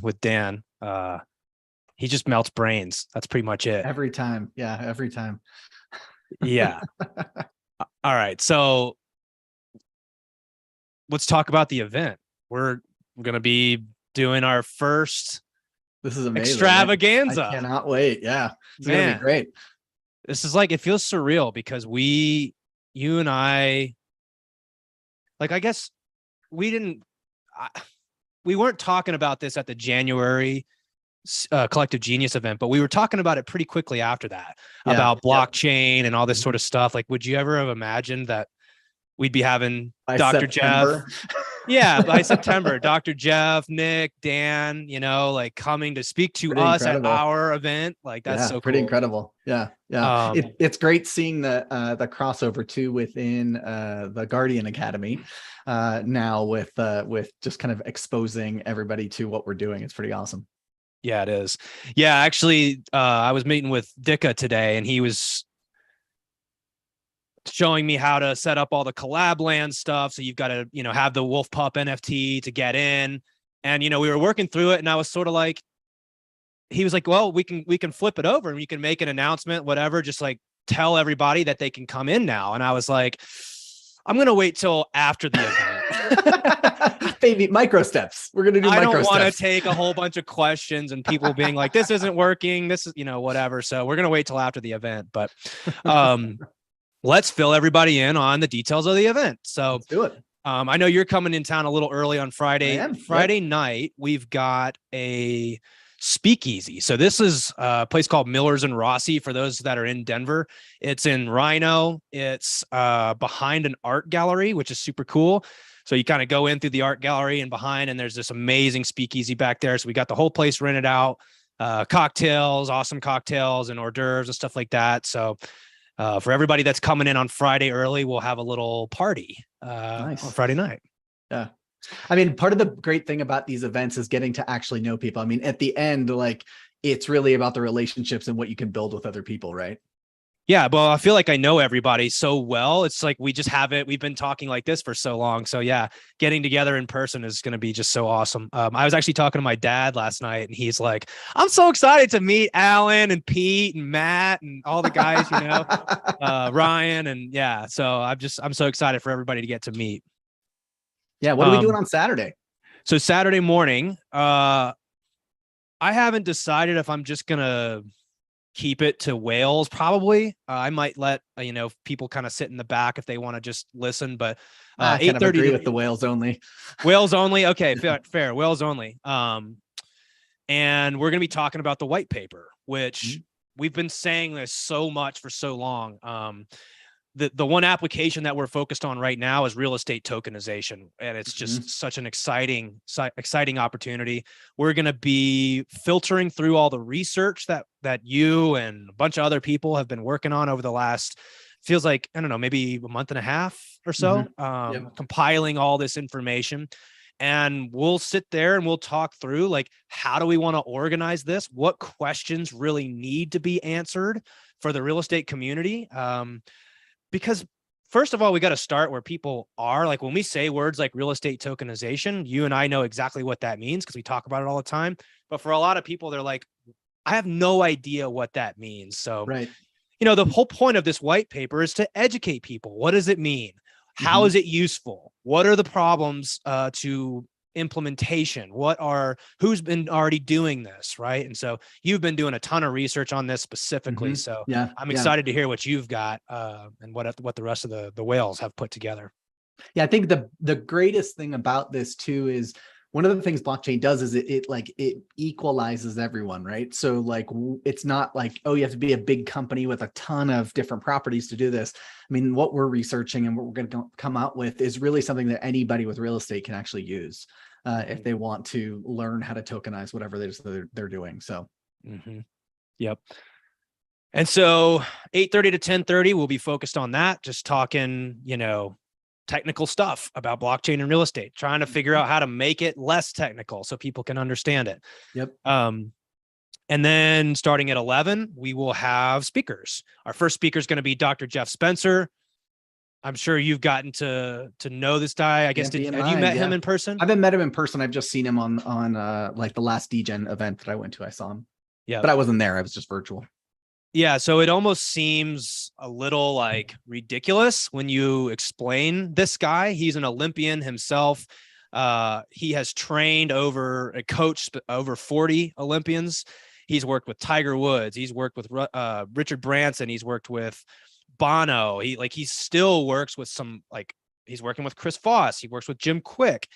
with Dan. He just melts brains. That's pretty much it. Every time. Yeah, every time. Yeah. All right. So let's talk about the event. We're going to be doing our first This is amazing. extravaganza. I cannot wait. Yeah. It's going to be great. This is like, it feels surreal because you and I, like, I guess we weren't talking about this at the January Collective Genius event, but we were talking about it pretty quickly after that, about blockchain and all this sort of stuff. Like, would you ever have imagined that we'd be having Dr. Jeff? Yeah, by September, Dr. Jeff, Nick, Dan, like coming to speak to us at our event. Like, that's so pretty cool. Incredible. Yeah. Yeah. It's great seeing the crossover too within the Guardian Academy now with just kind of exposing everybody to what we're doing. It's pretty awesome. Yeah, it is. Yeah, actually, I was meeting with Dicka today, and he was showing me how to set up all the collab land stuff. So you've got to, have the Wolf Pup NFT to get in. And, we were working through it, and I was sort of like, he was like, well, we can flip it over and we can make an announcement, whatever, just like tell everybody that they can come in now. And I was like, I'm going to wait till after the event. Baby, micro steps. We're going to do micro steps. I don't want to take a whole bunch of questions and people being like, this isn't working. This is, whatever. So we're going to wait till after the event, but, let's fill everybody in on the details of the event. So let's do it. I know you're coming in town a little early on Friday. I am. Friday night, we've got a speakeasy. So this is a place called Millers and Rossi for those that are in Denver. It's in Rhino. It's behind an art gallery, which is super cool. So you kind of go in through the art gallery and behind, and there's this amazing speakeasy back there. So we got the whole place rented out, cocktails, awesome cocktails and hors d'oeuvres and stuff like that. So for everybody that's coming in on Friday early, we'll have a little party on Friday night. Yeah. I mean, part of the great thing about these events is getting to actually know people. I mean, at the end, like, it's really about the relationships and what you can build with other people, right? Yeah, well, I feel like I know everybody so well. It's like we've been talking like this for so long. So yeah, getting together in person is going to be just so awesome. I was actually talking to my dad last night, and he's like, I'm so excited to meet Alan and Pete and Matt and all the guys, Ryan. And yeah, so I'm so excited for everybody to get to meet. Yeah. What are we doing on Saturday? So Saturday morning, I haven't decided if I'm just going to keep it to whales. Probably I might let people kind of sit in the back if they want to just listen, but 8:30 with the whales only. Okay, fair whales only. And we're going to be talking about the white paper, which we've been saying this so much for so long. The one application that we're focused on right now is real estate tokenization, and it's just such an exciting opportunity. We're going to be filtering through all the research that you and a bunch of other people have been working on over the last, feels like, I don't know, maybe a month and a half or so, compiling all this information. And we'll sit there and we'll talk through, like, how do we want to organize this? What questions really need to be answered for the real estate community? Because first of all, we got to start where people are. Like, when we say words like real estate tokenization, you and I know exactly what that means because we talk about it all the time. But for a lot of people, they're like, I have no idea what that means. So, the whole point of this white paper is to educate people. What does it mean? How is it useful? What are the problems to implementation? Who's been already doing this, right? And so you've been doing a ton of research on this specifically. So I'm excited to hear what you've got and what the rest of the whales have put together. Yeah, I think the greatest thing about this too is one of the things blockchain does is it equalizes everyone, right? So like, it's not like, oh, you have to be a big company with a ton of different properties to do this. I mean, what we're researching and what we're going to come out with is really something that anybody with real estate can actually use if they want to learn how to tokenize whatever it is they're doing. So, Yep. And so 8:30 to 10:30, we'll be focused on that, just talking, technical stuff about blockchain and real estate, trying to figure out how to make it less technical so people can understand it. Yep. And then starting at 11, we will have speakers. Our first speaker is going to be Dr. Jeff Spencer. I'm sure you've gotten to know this guy. I guess have you met him in person? I haven't met him in person. I've just seen him on like the last DGen event that I went to. I saw him. Yeah, but I wasn't there. I was just virtual. Yeah, so it almost seems a little like ridiculous when you explain this guy. He's an Olympian himself. He has trained coached over 40 Olympians. He's worked with Tiger Woods. He's worked with Richard Branson. He's worked with Bono. He still works with he's working with Chris Voss. He works with Jim Quick.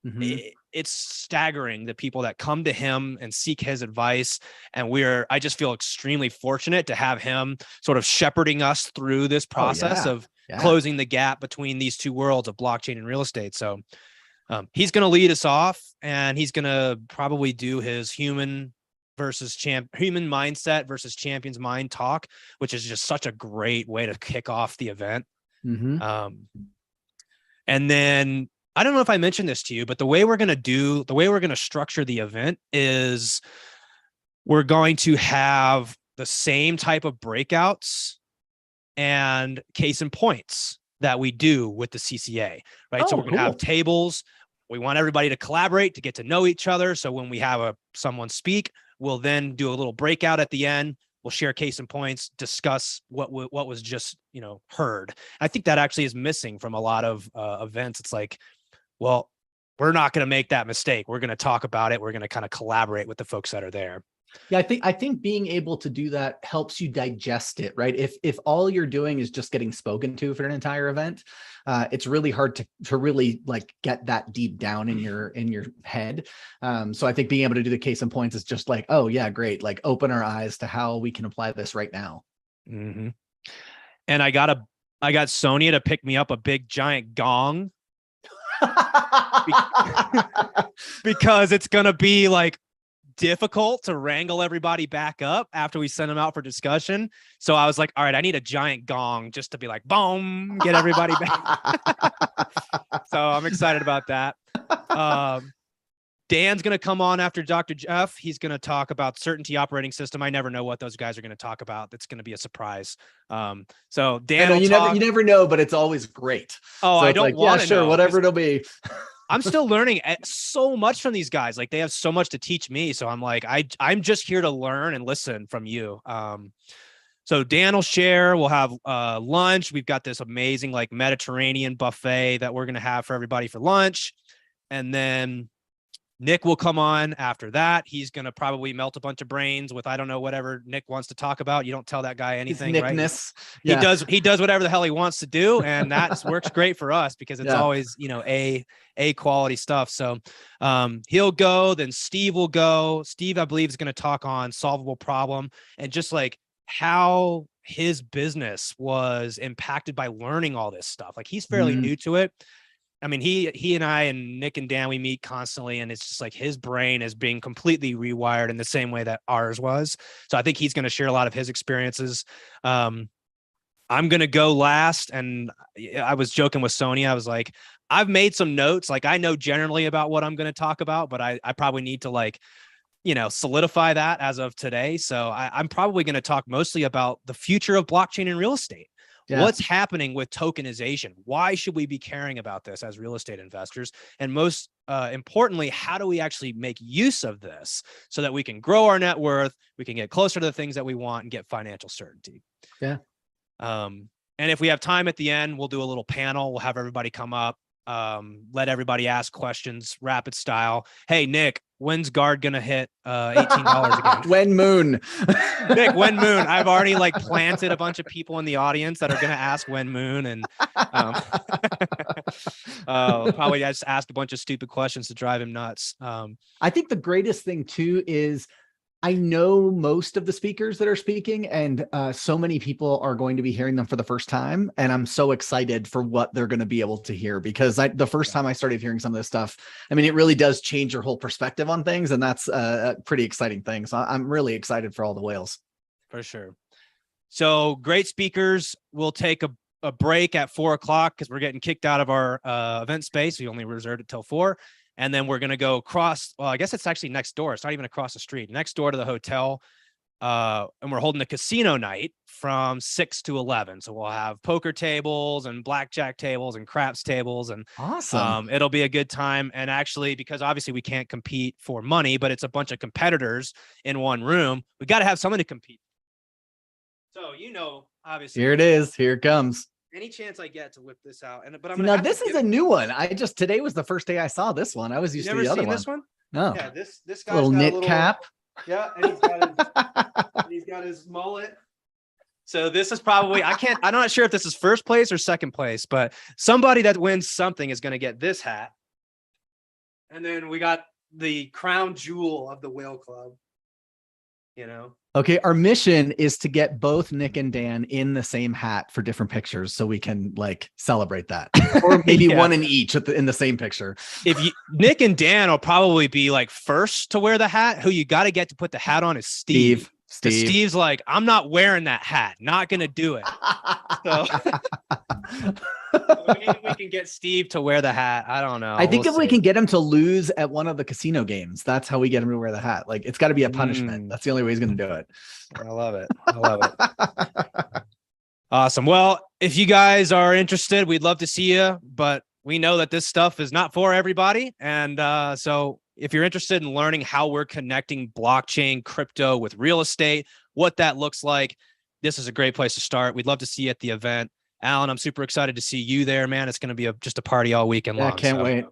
Mm-hmm. It's staggering the people that come to him and seek his advice. And I just feel extremely fortunate to have him sort of shepherding us through this process of closing the gap between these two worlds of blockchain and real estate. So he's going to lead us off, and he's going to probably do his human mindset versus champion's mind talk, which is just such a great way to kick off the event. Mm-hmm. And then I don't know if I mentioned this to you, but the way we're going to structure the event is we're going to have the same type of breakouts and case and points that we do with the CCA, right? So we're going to have tables. We want everybody to collaborate, to get to know each other. So when we have someone speak, we'll then do a little breakout at the end. We'll share case and points, discuss what was just, heard. I think that actually is missing from a lot of events. It's like, well, we're not going to make that mistake. We're going to talk about it. We're going to kind of collaborate with the folks that are there. Yeah, I think being able to do that helps you digest it, right? If all you're doing is just getting spoken to for an entire event, it's really hard to really like get that deep down in your head. So I think being able to do the case and points is just like, oh yeah, great. Like open our eyes to how we can apply this right now. Mm-hmm. And I got Sonia to pick me up a big giant gong. Because it's going to be like difficult to wrangle everybody back up after we send them out for discussion. So I was like, all right, I need a giant gong just to be like, boom, get everybody back. So I'm excited about that. Dan's going to come on after Dr. Jeff. He's going to talk about certainty operating system. I never know what those guys are going to talk about. That's going to be a surprise. So Dan, you never know, but it's always great. Oh, so I don't want to know. Whatever it'll be. I'm still learning so much from these guys. Like they have so much to teach me. So I'm like, I'm just here to learn and listen from you. So Dan will share. We'll have lunch. We've got this amazing like Mediterranean buffet that we're going to have for everybody for lunch. And then Nick will come on after that. He's going to probably melt a bunch of brains with, I don't know, whatever Nick wants to talk about. You don't tell that guy anything, Nickness. Right? Yeah. He does whatever the hell he wants to do. And that works great for us because it's always, A quality stuff. So he'll go, then Steve will go. Steve, I believe, is going to talk on solvable problem and just like how his business was impacted by learning all this stuff. Like he's fairly new to it. I mean, he and I and Nick and Dan, we meet constantly, and it's just like his brain is being completely rewired in the same way that ours was. So I think he's going to share a lot of his experiences. I'm going to go last. And I was joking with Sonia. I was like, I've made some notes. Like I know generally about what I'm going to talk about, but I probably need to solidify that as of today. So I'm probably going to talk mostly about the future of blockchain and real estate. Yeah. What's happening with tokenization? Why should we be caring about this as real estate investors? And most importantly, how do we actually make use of this so that we can grow our net worth, we can get closer to the things that we want and get financial certainty? Yeah. And if we have time at the end, we'll do a little panel. We'll have everybody come up, let everybody ask questions, rapid style. Hey, Nick, when's Guard going to hit $18 again? When moon? Nick, when moon? I've already planted a bunch of people in the audience that are going to ask when moon. And probably I just asked a bunch of stupid questions to drive him nuts. I think the greatest thing too is I know most of the speakers that are speaking, and so many people are going to be hearing them for the first time. And I'm so excited for what they're going to be able to hear, because the first time I started hearing some of this stuff, I mean, it really does change your whole perspective on things. And that's a pretty exciting thing. So I'm really excited for all the whales. For sure. So great speakers. We'll take a break at 4:00 because we're getting kicked out of our event space. We only reserved it till 4. And then we're going to go across. Well, I guess it's actually next door. It's not even across the street. Next door to the hotel. and we're holding a casino night from 6 to 11. So we'll have poker tables and blackjack tables and craps tables, and Awesome. it'll be a good time. And actually, because obviously we can't compete for money, but it's a bunch of competitors in one room, we got to have someone to compete. So, obviously, Here it is. Here it comes. any chance I get to whip this out, but I'm Now this is a new one. Today was the first day I saw this one. I was used to the other one. This one? No. Yeah, this guy's Little got knit cap. Yeah, and he's got his mullet. So this is probably, I'm not sure if this is first place or second place, but somebody that wins something is going to get this hat. And then we got the crown jewel of the Whale Club. Okay, our mission is to get both Nick and Dan in the same hat for different pictures, so we can like celebrate that, or maybe Yeah. one in each in the same picture. Nick and Dan will probably be like first to wear the hat. Who you got to get to put the hat on is Steve. Steve's like, I'm not wearing that hat. Not gonna do it. So maybe we can get Steve to wear the hat. I don't know. I think We'll if we see. can get him to lose at one of the casino games, that's how we get him to wear the hat. Like it's got to be a punishment. That's the only way he's going to do it. I love it. Awesome. Well, if you guys are interested, we'd love to see you, but we know that this stuff is not for everybody. And so if you're interested in learning how we're connecting blockchain, crypto with real estate, what that looks like, this is a great place to start. We'd love to see you at the event. Alan, I'm super excited to see you there, man. It's going to be just a party all weekend long. I can't wait.